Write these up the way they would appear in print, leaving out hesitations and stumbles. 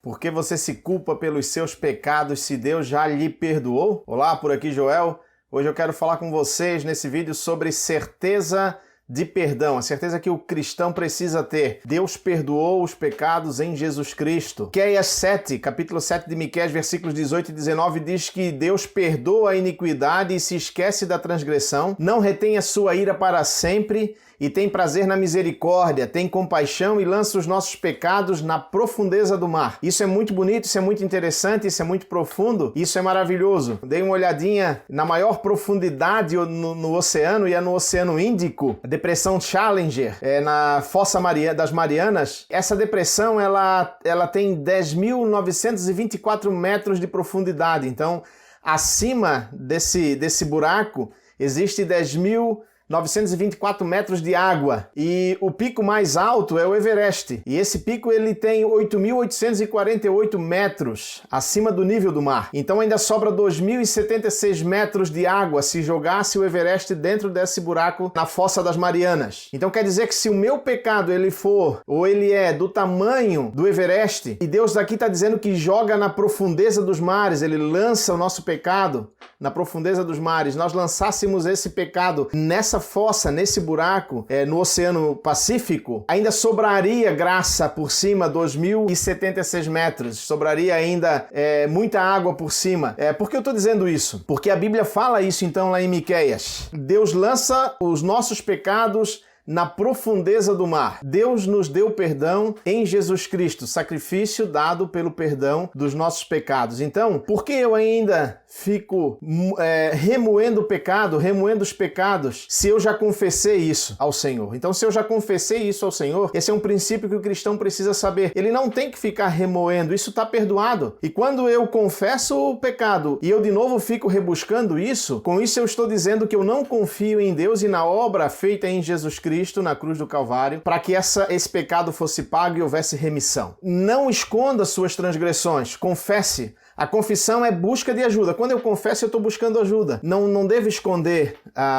Por que você se culpa pelos seus pecados se Deus já lhe perdoou? Olá, por aqui Joel. Hoje eu quero falar com vocês nesse vídeo sobre certeza de perdão, a certeza que o cristão precisa ter. Deus perdoou os pecados em Jesus Cristo. Miqueias 7, capítulo 7 de Miqueias, versículos 18 e 19, diz que Deus perdoa a iniquidade e se esquece da transgressão, não retém a sua ira para sempre e tem prazer na misericórdia, tem compaixão e lança os nossos pecados na profundeza do mar. Isso é muito bonito, isso é muito interessante, isso é muito profundo, isso é maravilhoso. Dei uma olhadinha na maior profundidade no oceano, e é no Oceano Índico, a depressão Challenger, na Fossa das Marianas. Essa depressão, ela tem 10.924 metros de profundidade. Então, acima desse buraco, existe 10.924 metros de água, e o pico mais alto é o Everest, e esse pico ele tem 8.848 metros acima do nível do mar. Então ainda sobra 2.076 metros de água se jogasse o Everest dentro desse buraco na Fossa das Marianas. Então quer dizer que se o meu pecado ele é do tamanho do Everest, e Deus aqui está dizendo que joga na profundeza dos mares, ele lança o nosso pecado na profundeza dos mares, nós lançássemos esse pecado nessa fossa, nesse buraco, no Oceano Pacífico, ainda sobraria graça por cima, 2.076 metros, sobraria ainda muita água por cima. Por que eu estou dizendo isso? Porque a Bíblia fala isso então lá em Miqueias. Deus lança os nossos pecados na profundeza do mar. Deus nos deu perdão em Jesus Cristo, sacrifício dado pelo perdão dos nossos pecados. Então, por que eu ainda fico remoendo o pecado, remoendo os pecados, se eu já confessei isso ao Senhor? Então, se eu já confessei isso ao Senhor, esse é um princípio que o cristão precisa saber. Ele não tem que ficar remoendo, isso está perdoado. E quando eu confesso o pecado e eu de novo fico rebuscando isso, com isso eu estou dizendo que eu não confio em Deus e na obra feita em Jesus Cristo na cruz do Calvário, para que esse pecado fosse pago e houvesse remissão. Não esconda suas transgressões, confesse. A confissão é busca de ajuda. Quando eu confesso, eu estou buscando ajuda. Não devo esconder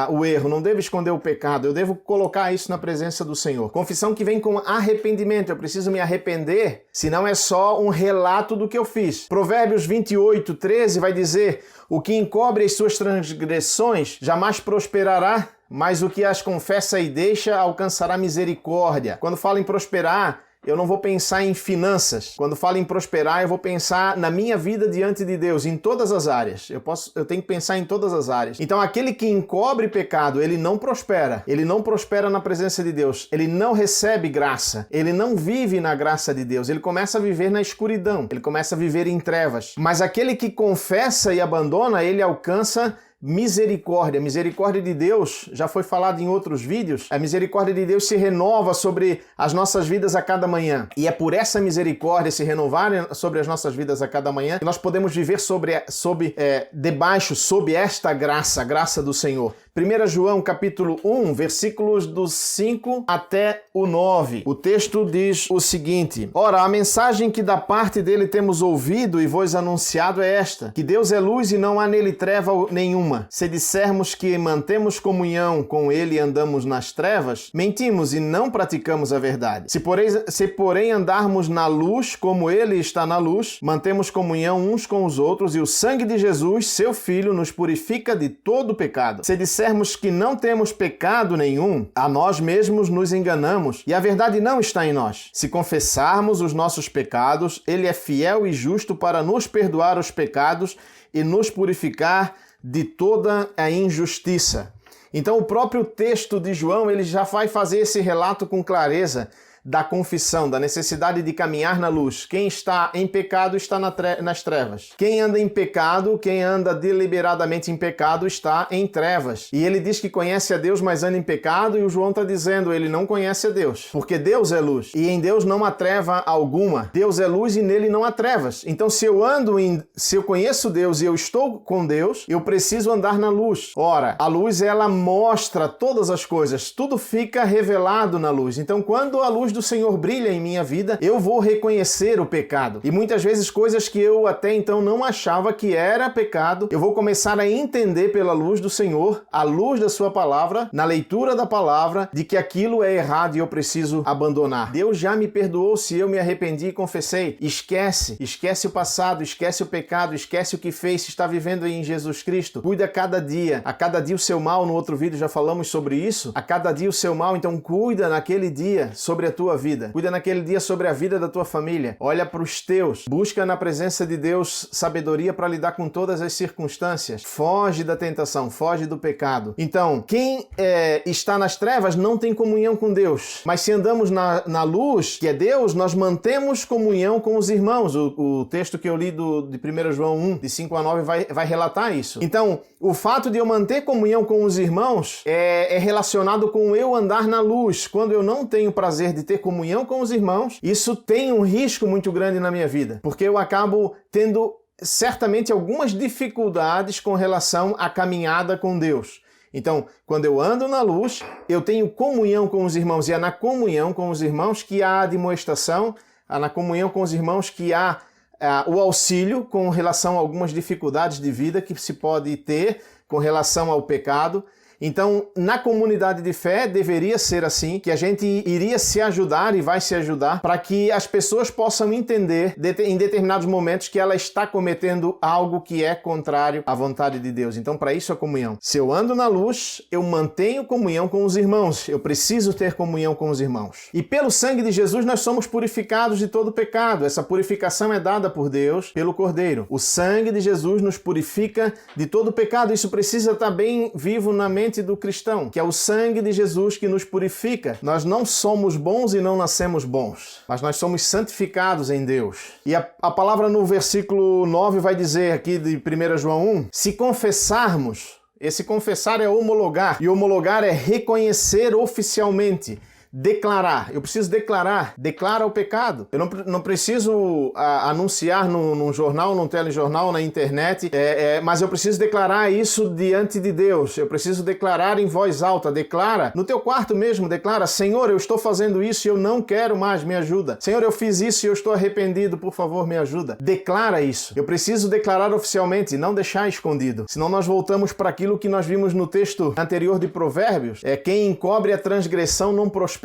o erro, não devo esconder o pecado, eu devo colocar isso na presença do Senhor. Confissão que vem com arrependimento, eu preciso me arrepender, senão é só um relato do que eu fiz. Provérbios 28, 13 vai dizer: o que encobre as suas transgressões jamais prosperará, mas o que as confessa e deixa alcançará misericórdia. Quando falo em prosperar, eu não vou pensar em finanças. Quando falo em prosperar, eu vou pensar na minha vida diante de Deus, em todas as áreas. Eu tenho que pensar em todas as áreas. Então, aquele que encobre pecado, ele não prospera. Ele não prospera na presença de Deus. Ele não recebe graça. Ele não vive na graça de Deus. Ele começa a viver na escuridão. Ele começa a viver em trevas. Mas aquele que confessa e abandona, ele alcança misericórdia. A misericórdia de Deus, já foi falado em outros vídeos, a misericórdia de Deus se renova sobre as nossas vidas a cada manhã. E é por essa misericórdia se renovar sobre as nossas vidas a cada manhã que nós podemos viver sob esta graça, a graça do Senhor. 1 João capítulo 1, versículos do 5 até o 9. O texto diz o seguinte: ora, a mensagem que da parte dele temos ouvido e vos anunciado é esta, que Deus é luz e não há nele treva nenhuma. Se dissermos que mantemos comunhão com ele e andamos nas trevas, mentimos e não praticamos a verdade. Se porém andarmos na luz como ele está na luz, mantemos comunhão uns com os outros, e o sangue de Jesus, seu Filho, nos purifica de todo pecado. Se dissermos que não temos pecado nenhum, a nós mesmos nos enganamos e a verdade não está em nós. Se confessarmos os nossos pecados, ele é fiel e justo para nos perdoar os pecados e nos purificar de toda a injustiça. Então o próprio texto de João, ele já vai fazer esse relato com clareza da confissão, da necessidade de caminhar na luz. Quem está em pecado está nas trevas. Quem anda em pecado, quem anda deliberadamente em pecado, está em trevas. E ele diz que conhece a Deus, mas anda em pecado, e o João está dizendo, ele não conhece a Deus, porque Deus é luz, e em Deus não há treva alguma. Deus é luz e nele não há trevas. Então se eu conheço Deus e eu estou com Deus, eu preciso andar na luz. Ora, a luz ela mostra todas as coisas, tudo fica revelado na luz. Então quando a luz do do Senhor brilha em minha vida, eu vou reconhecer o pecado. E muitas vezes coisas que eu até então não achava que era pecado, eu vou começar a entender pela luz do Senhor, à luz da sua palavra, na leitura da palavra, de que aquilo é errado e eu preciso abandonar. Deus já me perdoou se eu me arrependi e confessei. Esquece o passado, esquece o pecado, esquece o que fez, se está vivendo em Jesus Cristo. Cuida a cada dia o seu mal. No outro vídeo já falamos sobre isso. A cada dia o seu mal, então cuida naquele dia sobre a tua vida. Cuida naquele dia sobre a vida da tua família. Olha para os teus. Busca na presença de Deus sabedoria para lidar com todas as circunstâncias. Foge da tentação, foge do pecado. Então, quem está nas trevas não tem comunhão com Deus. Mas se andamos na luz, que é Deus, nós mantemos comunhão com os irmãos. O texto que eu li de 1 João 1, de 5 a 9, vai relatar isso. Então, o fato de eu manter comunhão com os irmãos é relacionado com eu andar na luz. Quando eu não tenho prazer de ter comunhão com os irmãos, isso tem um risco muito grande na minha vida, porque eu acabo tendo certamente algumas dificuldades com relação à caminhada com Deus. Então, quando eu ando na luz, eu tenho comunhão com os irmãos, e é na comunhão com os irmãos que há a admoestação, é na comunhão com os irmãos que há o auxílio com relação a algumas dificuldades de vida que se pode ter com relação ao pecado. Então, na comunidade de fé, deveria ser assim, que a gente iria se ajudar e vai se ajudar para que as pessoas possam entender em determinados momentos que ela está cometendo algo que é contrário à vontade de Deus. Então, para isso a comunhão. Se eu ando na luz, eu mantenho comunhão com os irmãos. Eu preciso ter comunhão com os irmãos. E pelo sangue de Jesus, nós somos purificados de todo pecado. Essa purificação é dada por Deus, pelo Cordeiro. O sangue de Jesus nos purifica de todo pecado. Isso precisa estar bem vivo na mente do cristão, que é o sangue de Jesus que nos purifica. Nós não somos bons e não nascemos bons, mas nós somos santificados em Deus. E a palavra no versículo 9 vai dizer aqui de 1 João 1, se confessarmos, esse confessar é homologar, e homologar é reconhecer oficialmente. Declarar, eu preciso declara o pecado. Eu não preciso anunciar num jornal, num telejornal, na internet, mas eu preciso declarar isso diante de Deus. Eu preciso declarar em voz alta. Declara no teu quarto mesmo, declara: Senhor, eu estou fazendo isso e eu não quero mais, me ajuda. Senhor, eu fiz isso e eu estou arrependido, por favor, me ajuda. Declara isso. Eu preciso declarar oficialmente, não deixar escondido. Senão nós voltamos para aquilo que nós vimos no texto anterior de Provérbios. Quem encobre a transgressão não prospera.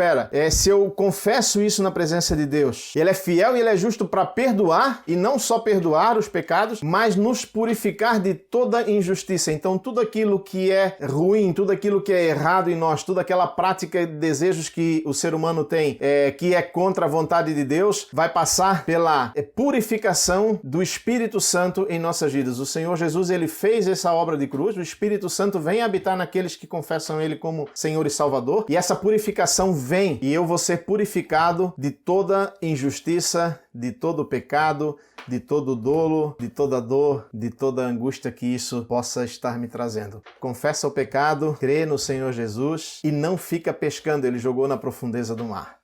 Se eu confesso isso na presença de Deus, Ele é fiel e Ele é justo para perdoar, e não só perdoar os pecados, mas nos purificar de toda injustiça. Então, tudo aquilo que é ruim, tudo aquilo que é errado em nós, toda aquela prática e desejos que o ser humano tem, que é contra a vontade de Deus, vai passar pela purificação do Espírito Santo em nossas vidas. O Senhor Jesus, Ele fez essa obra de cruz, o Espírito Santo vem habitar naqueles que confessam Ele como Senhor e Salvador, e essa purificação vem, e eu vou ser purificado de toda injustiça, de todo pecado, de todo dolo, de toda dor, de toda angústia que isso possa estar me trazendo. Confessa o pecado, crê no Senhor Jesus e não fica pescando. Ele jogou na profundeza do mar.